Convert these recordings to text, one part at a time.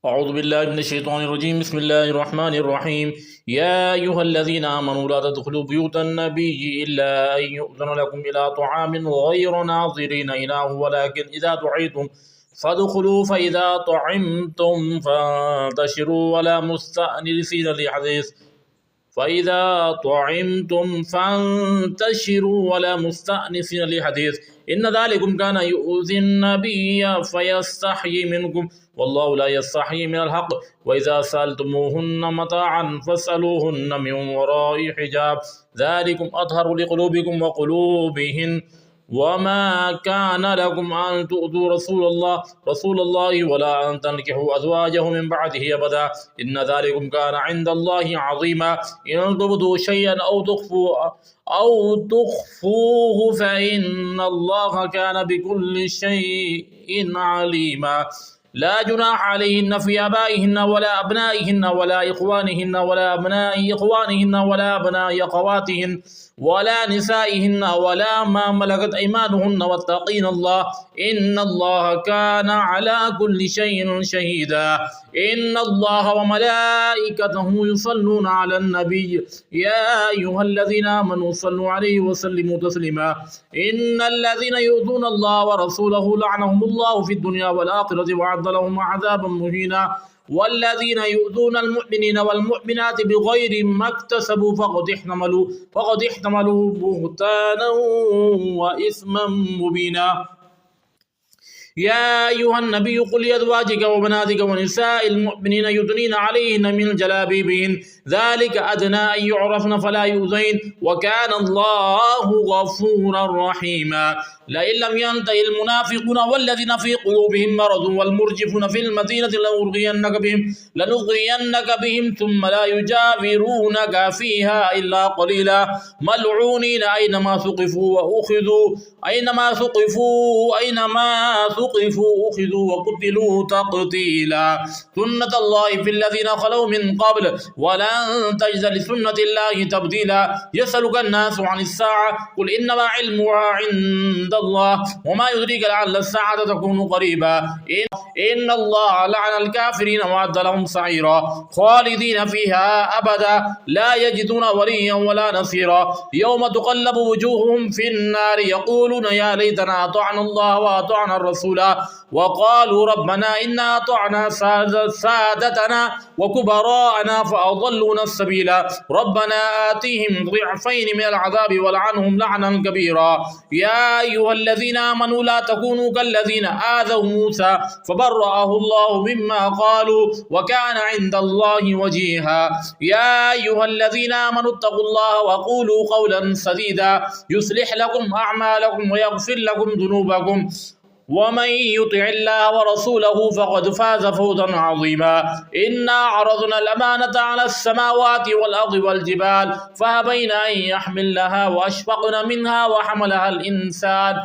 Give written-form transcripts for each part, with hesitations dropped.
أعوذ بالله من الشيطان الرجيم بسم الله الرحمن الرحيم يا أيها الذين آمنوا لا تدخلوا بيوت النبي إلا أن يؤذن لكم إلى طعام غير ناظرين إناه ولكن إذا دعيتم فادخلوا فإذا طعمتم فانتشروا ولا مستأنسين لحديث فإذا طعمتم فانتشروا ولا مستأنسين لحديث إن ذلكم كان يؤذي النبي فيستحيي منكم والله لا يستحيي من الحق وإذا سألتموهن متاعا فاسألوهن من وراء حجاب ذلكم أطهر لقلوبكم وقلوبهن وما كان لكم أن تؤذوا رسول الله ولا أن تنكحوا أزواجه من بعده أبدا إن ذلكم كان عند الله عظيما إن تبدوا شيئا أو تخفوه فإن الله كان بكل شيء عليما لا جناح عليهن في آبائهن ولا أبنائهن ولا إخوانهن ولا أبناء إخوانهن ولا أبناء أخواتهن ولا نسائهن ولا ما ملكت أيمانهن واتقين الله إن الله كان على كل شيء شهيدا إن الله وملائكته يصلون على النبي يا أيها الذين آمنوا صلوا عليه وسلموا تسليما إن الذين يؤذون الله ورسوله لعنهم الله في الدنيا والآخرة وأعد لهم عذابا مهينا والذين يؤذون المؤمنين والمؤمنات بغير ما اكتسبوا فقد احتملوا بهتانا وإثما مبينا يا أيها النبي قل لأزواجك وبناتك ونساء المؤمنين يدنين عليهن من جلابيبهن ذلك أدنى أن يعرفن فلا يؤذين وكان الله غفورا رحيما لئن لم ينتهي المنافقون والذين في قلوبهم مرض والمرجفون في المدينة لنغرينك بهم ثم لا يجاورونك فيها إلا قليلا ملعونين أينما ثقفوا أخذوا وقتلوا تقتيلا سنة الله في الذين خلوا من قبل ولن تجد لسنة الله تبديلا يسألك الناس عن الساعة قل إنما علمها عند الله وما يدريك لعل الساعة تكون قريبا إن الله لعن الكافرين وأعد لهم سعيرا خالدين فيها أبدا لا يجدون وليا ولا نصيرا يوم تقلب وجوههم في النار يقولون يا ليتنا أطعنا الله وأطعنا الرسول وقالوا ربنا إنا أطعنا سادتنا وكبراءنا فأضلونا السبيل ربنا آتيهم ضعفين من العذاب ولعنهم لعنا كبيرا يا أيها الذين آمنوا لا تكونوا كالذين آذوا موسى فبرأه الله مما قالوا وكان عند الله وجيها يا أيها الذين آمنوا اتقوا الله وقولوا قولا سديدا يصلح لكم أعمالكم ويغفر لكم ذنوبكم ومن يطع الله ورسوله فقد فاز فوزا عظيما إنا عرضنا الأمانة على السماوات والأرض والجبال فأبين أن يحملنها وأشفقن منها وحملها الإنسان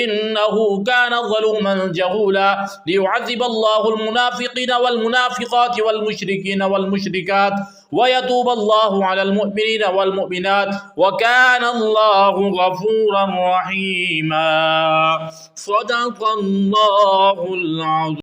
إنه كان ظلوما جهولا ليعذب الله المنافقين والمنافقات والمشركين والمشركات ويتوب الله على المؤمنين والمؤمنات وكان الله غفورا رحيما صدق الله العظيم.